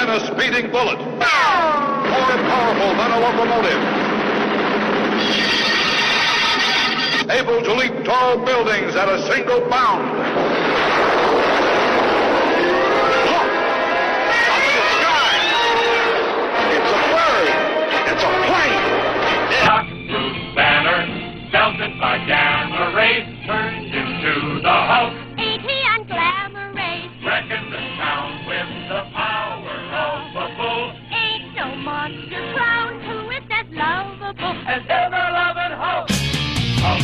than a speeding bullet, more powerful than a locomotive, able to leap tall buildings at a single bound. Look! Up in the sky! It's a bird! It's a plane! Chuckles banner, belted by Gamma Rays, turned into the Hulk. AT on Glamour Rays. Wrecking the town with the power of a bull. Ain't no monster clown who is as lovable As ever-loving Hulk. Hulk.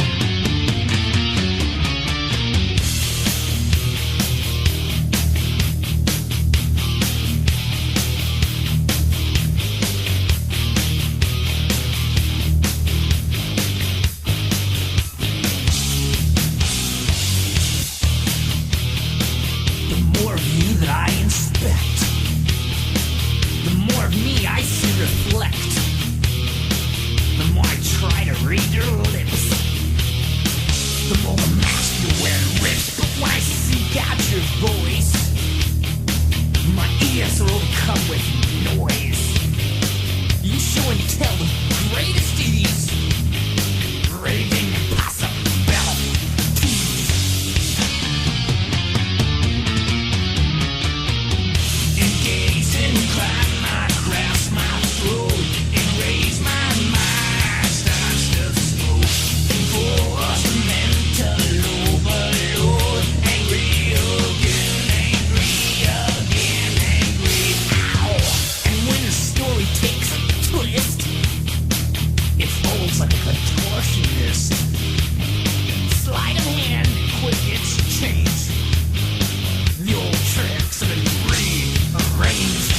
The more of you that I inspect, the more of me I see reflect. The more I try to read your lips, the more the mask you wear rips. But when I seek out your voice, my ears are overcome with noise. You show and tell the greatest ease, raving impossibilities. Engaged in crime, I grasp my throat and raise my mind, starts to smoke. Enforcement overload, angry again, angry. Ow! And when the story takes a twist, it folds like a contortionist. Sleight of hand, quick exchange. The old tricks have been rearranged.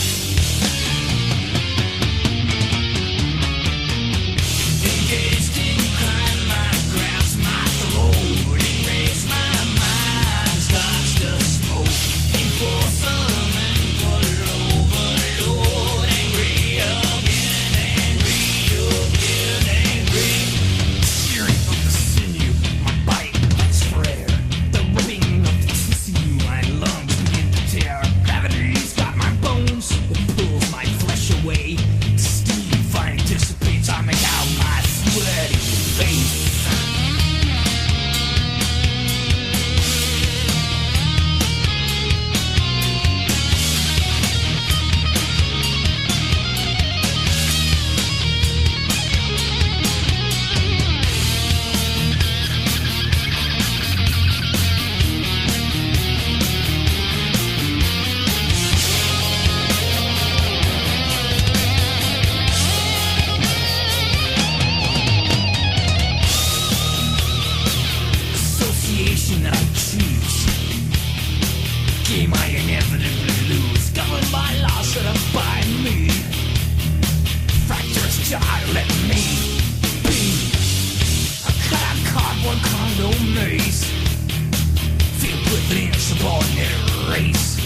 Engaged in crime, I grasp my throat and raise my mind, starts to smoke. Enforcement overload, angry again, angry. Shearing of the sinew, my bite bites rare. The ripping of the tissue, my lungs begin to tear. Gravity's got my bones, it pulls my flesh away. Steam finally dissipates, I make out my sweaty face. Association I choose, game I inevitably lose. Governed by law set up by me. Fracturous jar, let me be. A cut out cardboard condo maze. Feel within subordinate race.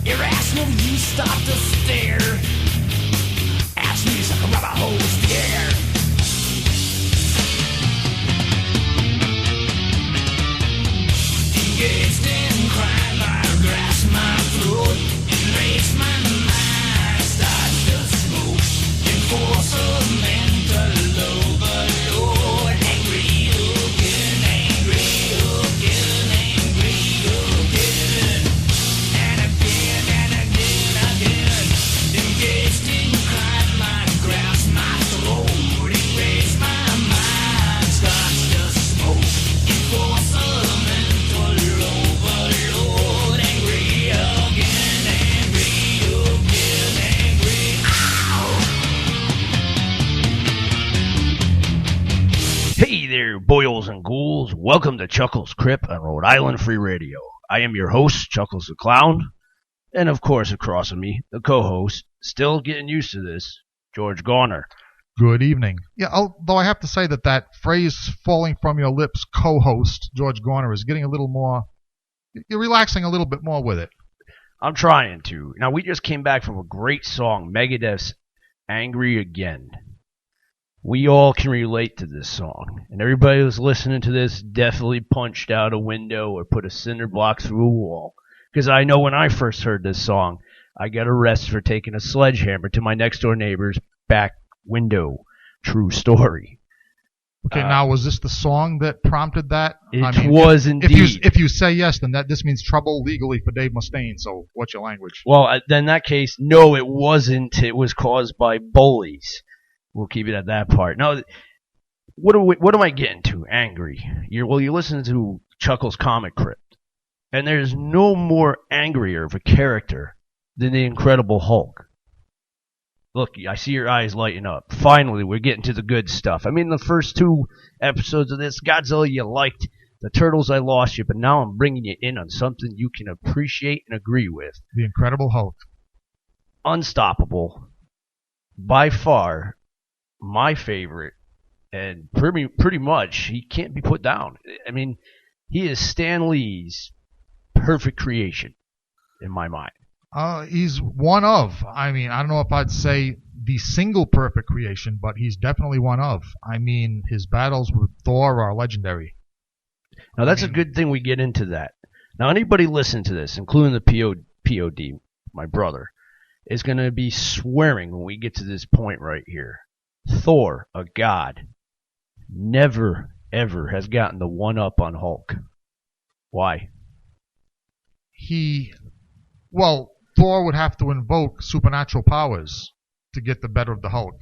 Irrational, you stop to stare. Ask me like a rubber hose the air. Engaged in crime, I grasp my throat and raise my mind, start to smoke. Enforcement overload, angry again, and again. Engaged in crime, I grasp my throat and raise my mind, start to smoke. Enforcement overload, angry again, Hey there, boils and ghouls. Welcome to Chuckles Crypt on Rhode Island Free Radio. I am your host, Chuckles the Klown. And of course, across from me, the co-host, still getting used to this, George Garner. Good evening. Yeah, although I have to say that phrase falling from your lips, co-host, George Garner, is getting a little more, you're relaxing a little bit more with it. I'm trying to. Now, we just came back from a great song, Megadeth's Angry Again. We all can relate to this song. And everybody who's listening to this definitely punched out a window or put a cinder block through a wall. Because I know when I first heard this song, I got arrested for taking a sledgehammer to my next door neighbor's back window. True story. Okay, now was this the song that prompted that? It was indeed. If you say yes, then this means trouble legally for Dave Mustaine. So what's your language? Well, then in that case, no, it wasn't. It was caused by bullies. We'll keep it at that part. Now, what am I getting to? Angry. You're listening to Chuckles Comic Crypt, and there's no more angrier of a character than the Incredible Hulk. Look, I see your eyes lighting up. Finally, we're getting to the good stuff. I mean, the first 2 episodes of this, Godzilla you liked, the Turtles I lost you, but now I'm bringing you in on something you can appreciate and agree with. The Incredible Hulk. Unstoppable. By far, my favorite, and pretty much, he can't be put down. I mean, he is Stan Lee's perfect creation, in my mind. He's one of. I mean, I don't know if I'd say the single perfect creation, but he's definitely one of. I mean, his battles with Thor are legendary. Now, that's a good thing we get into that. Now, anybody listening to this, including the POD, my brother, is going to be swearing when we get to this point right here. Thor, a god, never, ever has gotten the one-up on Hulk. Why? Thor would have to invoke supernatural powers to get the better of the Hulk.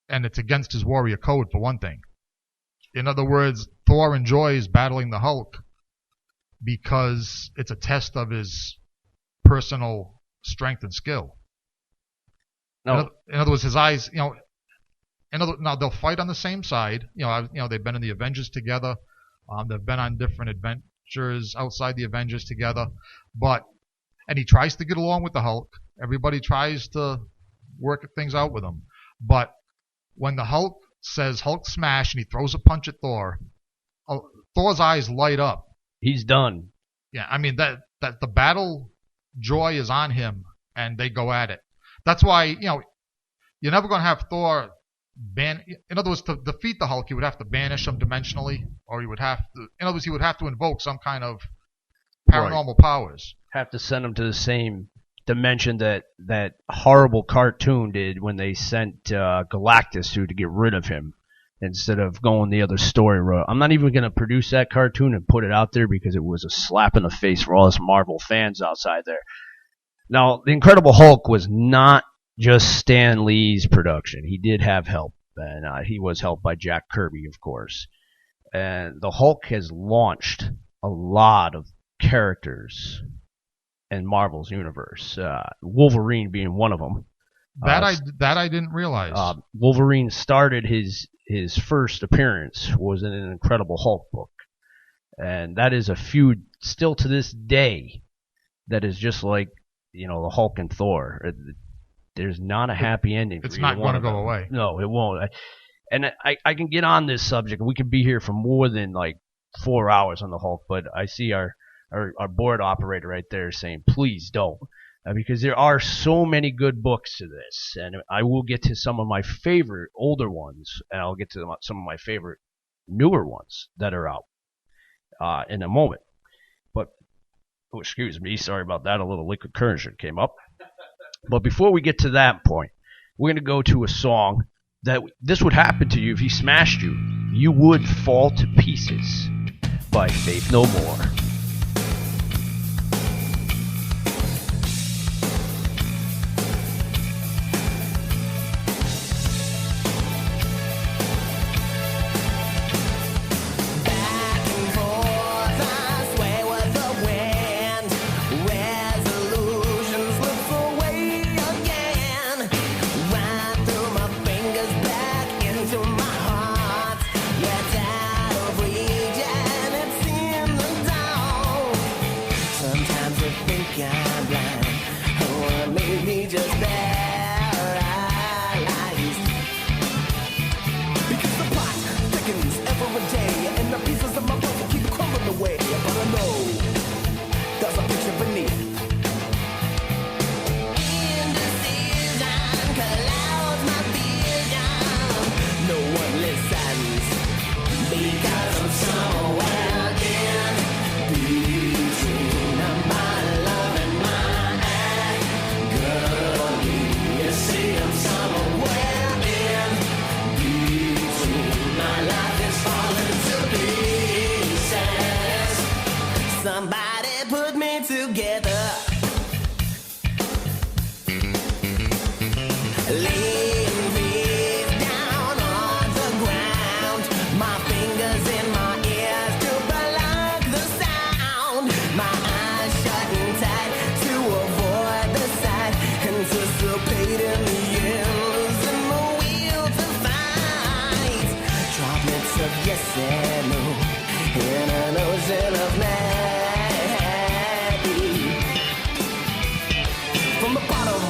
And it's against his warrior code, for one thing. In other words, Thor enjoys battling the Hulk because it's a test of his personal strength and skill. No. In other words, his eyes, now they'll fight on the same side. They've been in the Avengers together. They've been on different adventures outside the Avengers together. And he tries to get along with the Hulk. Everybody tries to work things out with him. But when the Hulk says Hulk smash and he throws a punch at Thor, Thor's eyes light up. He's done. Yeah, I mean that the battle joy is on him, and they go at it. That's why you're never going to have Thor in other words, to defeat the Hulk, he would have to banish him dimensionally, or he would have to invoke some kind of paranormal powers. Have to send him to the same dimension that horrible cartoon did when they sent Galactus to get rid of him instead of going the other story route. I'm not even going to produce that cartoon and put it out there because it was a slap in the face for all us Marvel fans outside there. Now, The Incredible Hulk was not just Stan Lee's production. He did have help, and he was helped by Jack Kirby, of course. And the Hulk has launched a lot of characters in Marvel's universe, Wolverine being one of them. That I didn't realize. Wolverine started his first appearance was in an Incredible Hulk book, and that is a feud still to this day that is just like the Hulk and Thor. There's not a happy ending. It's not going to go away. No, it won't. I can get on this subject, and we can be here for more than like 4 hours on the Hulk, but I see our board operator right there saying, please don't. Because there are so many good books to this, and I will get to some of my favorite older ones, and I'll get to some of my favorite newer ones that are out in a moment. But, excuse me, sorry about that, a little liquid courage came up. But before we get to that point, we're going to go to a song that this would happen to you if he smashed you. You would fall to pieces by Faith No More. Girl.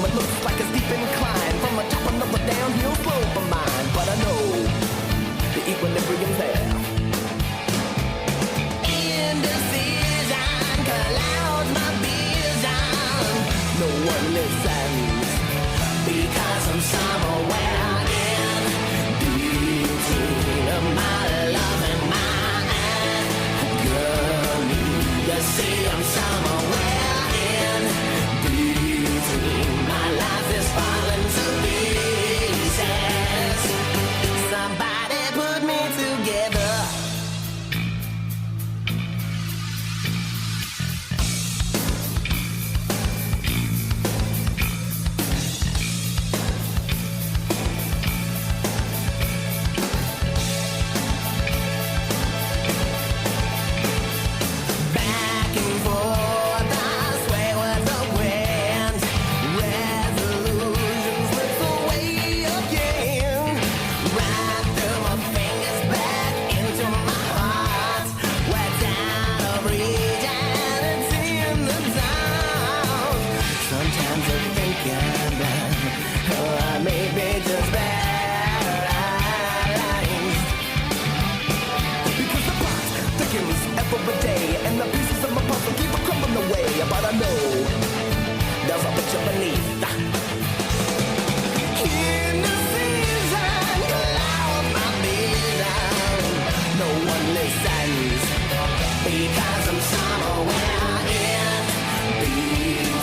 It looks like a steep incline from a top of a downhill slope of mine. But I know the equilibrium's there. Indecision clouds my vision. No one listens because I'm somewhere in between my love and mine. Girl, you see I'm somewhere in between. My life is falling to pieces. Somebody put me together. Back and forth, I sway with the wind. Resolutions slip away again. Right through my fingers, back into my heart. Where down of reach and it's in the dark. Sometimes I think I'm blind, or I may be just paralyzed. Because the plot thickens every day, and the pieces of my puzzle keep crumbling away. But I know there's a picture beneath. Indecision clouds my vision. No one listens because I'm somewhere in between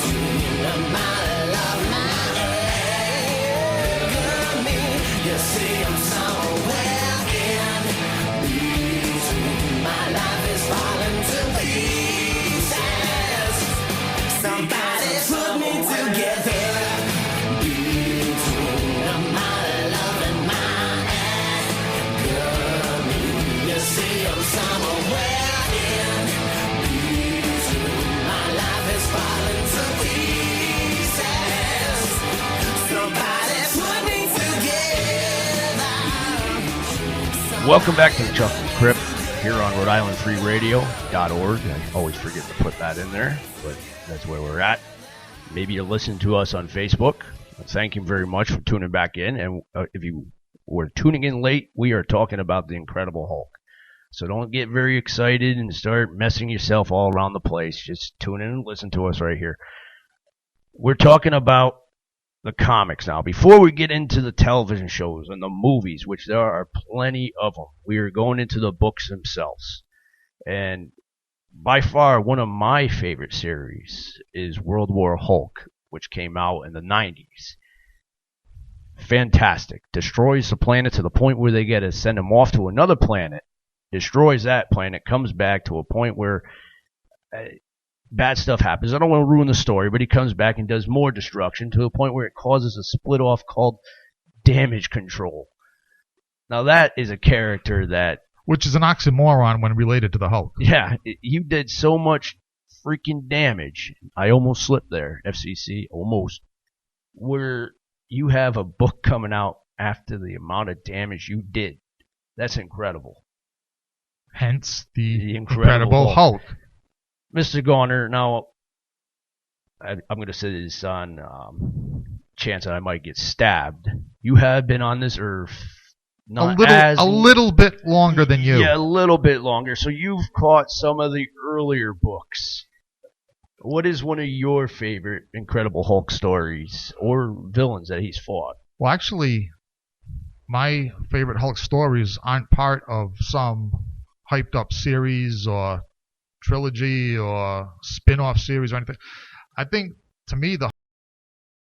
my love, my girl, me. You see, I'm somewhere in between. My life is falling to pieces. Somebody put me together between my love and mine. Girl, me. You see, I'm somewhere in between. My life is falling to pieces. Somebody put me together. Welcome back to the Chuckles Crypt here on Rhode Island Free Radio.org. I always forget to put that in there, but that's where we're at. Maybe you're listening to us on Facebook. Thank you very much for tuning back in. And if you were tuning in late, we are talking about the Incredible Hulk. So don't get very excited and start messing yourself all around the place. Just tune in and listen to us right here. We're talking about the comics now. Before we get into the television shows and the movies, which there are plenty of them, we are going into the books themselves. And by far, one of my favorite series is World War Hulk, which came out in the 90s. Fantastic. Destroys the planet to the point where they got to send him off to another planet. Destroys that planet, comes back to a point where bad stuff happens. I don't want to ruin the story, but he comes back and does more destruction to a point where it causes a split off called Damage Control. Now that is a character that... Which is an oxymoron when related to the Hulk. Yeah, you did so much freaking damage. I almost slipped there, FCC, almost. Where you have a book coming out after the amount of damage you did. That's incredible. Hence the Incredible Hulk. Mr. Garner, now, I'm going to say this on chance that I might get stabbed. You have been on this earth a little bit longer than you. Yeah, a little bit longer. So you've caught some of the earlier books. What is one of your favorite Incredible Hulk stories or villains that he's fought? Well, actually, my favorite Hulk stories aren't part of some hyped up series or trilogy or spin-off series or anything. I think, to me, the